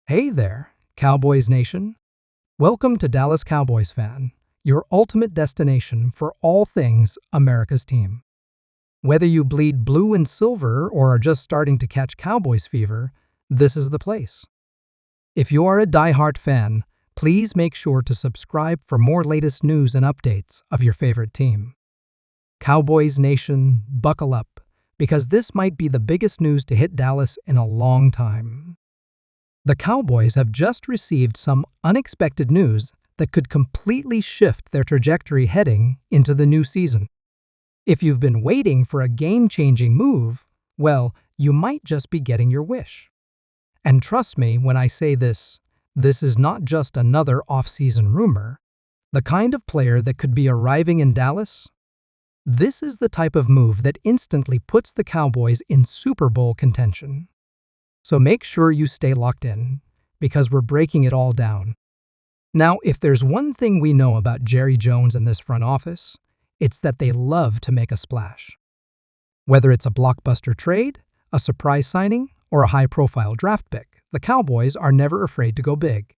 Hey there, Cowboys Nation. Welcome to Dallas Cowboys Fan, your ultimate destination for all things America's team. Whether you bleed blue and silver or are just starting to catch Cowboys fever, this is the place. If you are a diehard fan, please make sure to subscribe for more latest news and updates of your favorite team. Cowboys Nation, buckle up, because this might be the biggest news to hit Dallas in a long time. The Cowboys have just received some unexpected news that could completely shift their trajectory heading into the new season. If you've been waiting for a game-changing move, well, you might just be getting your wish. And trust me when I say this is not just another off-season rumor. The kind of player that could be arriving in Dallas? This is the type of move that instantly puts the Cowboys in Super Bowl contention. So make sure you stay locked in, because we're breaking it all down. Now, if there's one thing we know about Jerry Jones and this front office, it's that they love to make a splash. Whether it's a blockbuster trade, a surprise signing, or a high-profile draft pick, the Cowboys are never afraid to go big.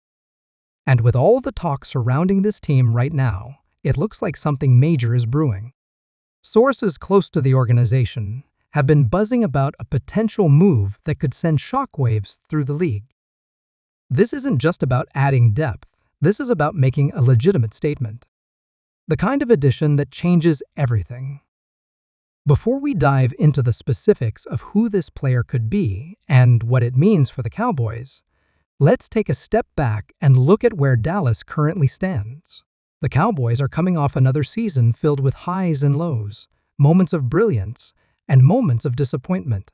And with all the talk surrounding this team right now, it looks like something major is brewing. Sources close to the organization have been buzzing about a potential move that could send shockwaves through the league. This isn't just about adding depth, this is about making a legitimate statement. The kind of addition that changes everything. Before we dive into the specifics of who this player could be and what it means for the Cowboys, let's take a step back and look at where Dallas currently stands. The Cowboys are coming off another season filled with highs and lows, moments of brilliance, and moments of disappointment.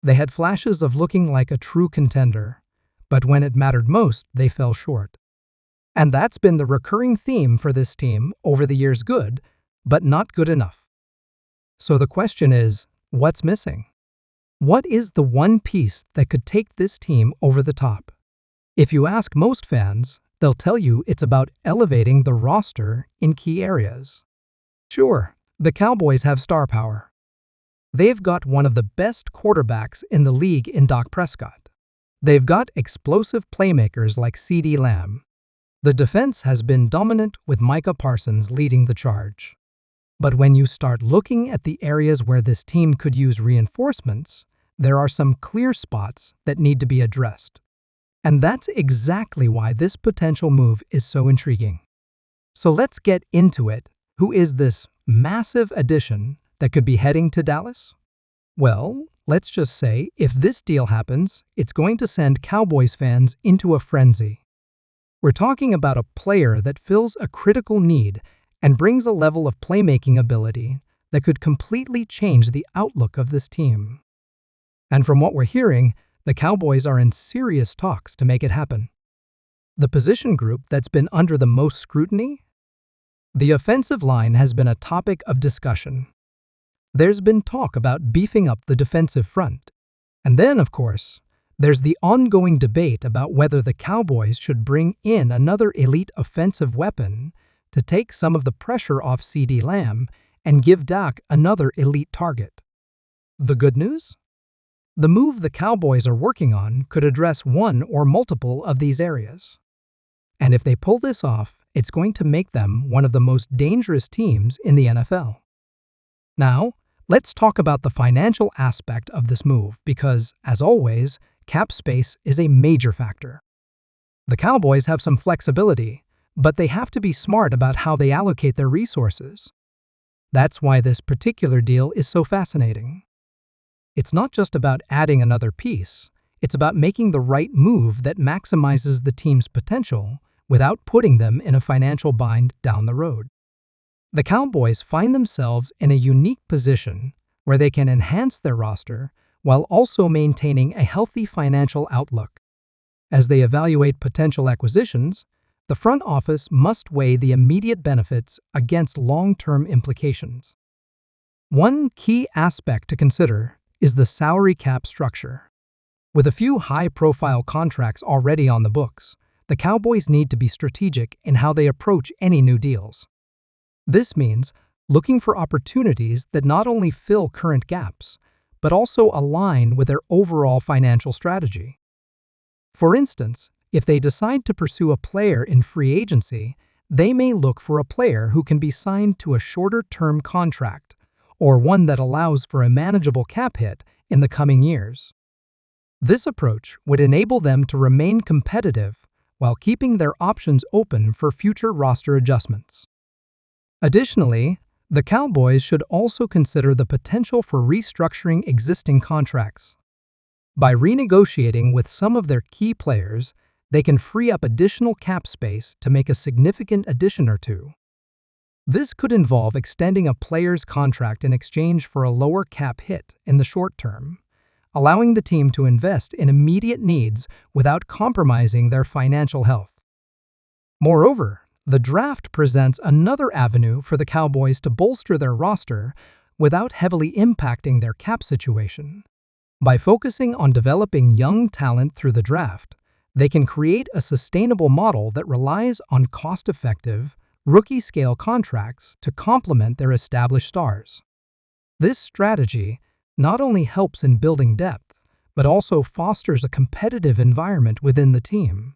They had flashes of looking like a true contender, but when it mattered most, they fell short. And that's been the recurring theme for this team over the years: good, but not good enough. So the question is, what's missing? What is the one piece that could take this team over the top? If you ask most fans, they'll tell you it's about elevating the roster in key areas. Sure, the Cowboys have star power. They've got one of the best quarterbacks in the league in Dak Prescott. They've got explosive playmakers like CeeDee Lamb. The defense has been dominant with Micah Parsons leading the charge. But when you start looking at the areas where this team could use reinforcements, there are some clear spots that need to be addressed. And that's exactly why this potential move is so intriguing. So let's get into it. Who is this massive addition that could be heading to Dallas? Well, let's just say if this deal happens, it's going to send Cowboys fans into a frenzy. We're talking about a player that fills a critical need and brings a level of playmaking ability that could completely change the outlook of this team. And from what we're hearing, the Cowboys are in serious talks to make it happen. The position group that's been under the most scrutiny? The offensive line has been a topic of discussion. There's been talk about beefing up the defensive front. And then, of course, there's the ongoing debate about whether the Cowboys should bring in another elite offensive weapon to take some of the pressure off CeeDee Lamb and give Dak another elite target. The good news? The move the Cowboys are working on could address one or multiple of these areas. And if they pull this off, it's going to make them one of the most dangerous teams in the NFL. Now, let's talk about the financial aspect of this move because, as always, cap space is a major factor. The Cowboys have some flexibility, but they have to be smart about how they allocate their resources. That's why this particular deal is so fascinating. It's not just about adding another piece, it's about making the right move that maximizes the team's potential without putting them in a financial bind down the road. The Cowboys find themselves in a unique position where they can enhance their roster while also maintaining a healthy financial outlook. As they evaluate potential acquisitions, the front office must weigh the immediate benefits against long-term implications. One key aspect to consider is the salary cap structure. With a few high-profile contracts already on the books, the Cowboys need to be strategic in how they approach any new deals. This means looking for opportunities that not only fill current gaps, but also align with their overall financial strategy. For instance, if they decide to pursue a player in free agency, they may look for a player who can be signed to a shorter-term contract or one that allows for a manageable cap hit in the coming years. This approach would enable them to remain competitive while keeping their options open for future roster adjustments. Additionally, the Cowboys should also consider the potential for restructuring existing contracts. By renegotiating with some of their key players, they can free up additional cap space to make a significant addition or two. This could involve extending a player's contract in exchange for a lower cap hit in the short term, allowing the team to invest in immediate needs without compromising their financial health. Moreover, the draft presents another avenue for the Cowboys to bolster their roster without heavily impacting their cap situation. By focusing on developing young talent through the draft, they can create a sustainable model that relies on cost-effective, rookie-scale contracts to complement their established stars. This strategy not only helps in building depth, but also fosters a competitive environment within the team.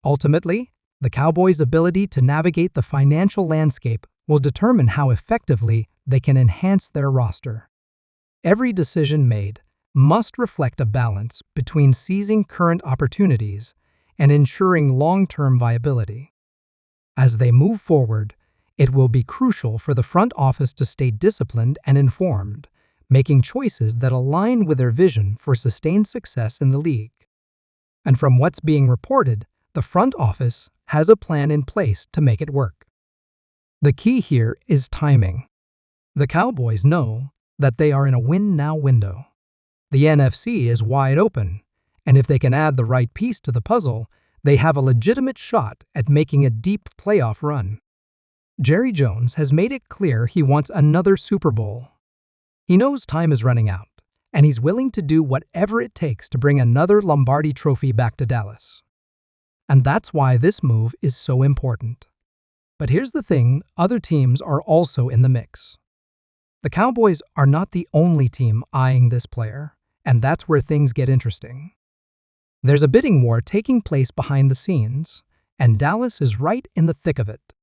Ultimately, the Cowboys' ability to navigate the financial landscape will determine how effectively they can enhance their roster. Every decision made must reflect a balance between seizing current opportunities and ensuring long-term viability. As they move forward, it will be crucial for the front office to stay disciplined and informed, making choices that align with their vision for sustained success in the league. And from what's being reported, the front office has a plan in place to make it work. The key here is timing. The Cowboys know that they are in a win-now window. The NFC is wide open, and if they can add the right piece to the puzzle, they have a legitimate shot at making a deep playoff run. Jerry Jones has made it clear he wants another Super Bowl. He knows time is running out, and he's willing to do whatever it takes to bring another Lombardi trophy back to Dallas. And that's why this move is so important. But here's the thing, other teams are also in the mix. The Cowboys are not the only team eyeing this player, and that's where things get interesting. There's a bidding war taking place behind the scenes, and Dallas is right in the thick of it.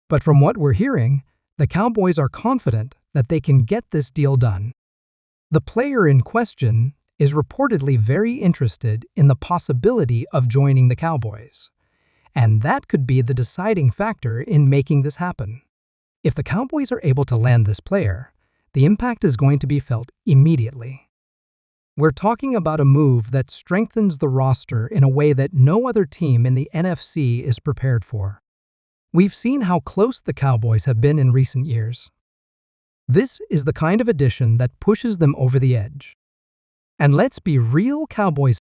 But from what we're hearing, the Cowboys are confident that they can get this deal done. The player in question is reportedly very interested in the possibility of joining the Cowboys, and that could be the deciding factor in making this happen. If the Cowboys are able to land this player, the impact is going to be felt immediately. We're talking about a move that strengthens the roster in a way that no other team in the NFC is prepared for. We've seen how close the Cowboys have been in recent years. This is the kind of addition that pushes them over the edge. And let's be real, Cowboys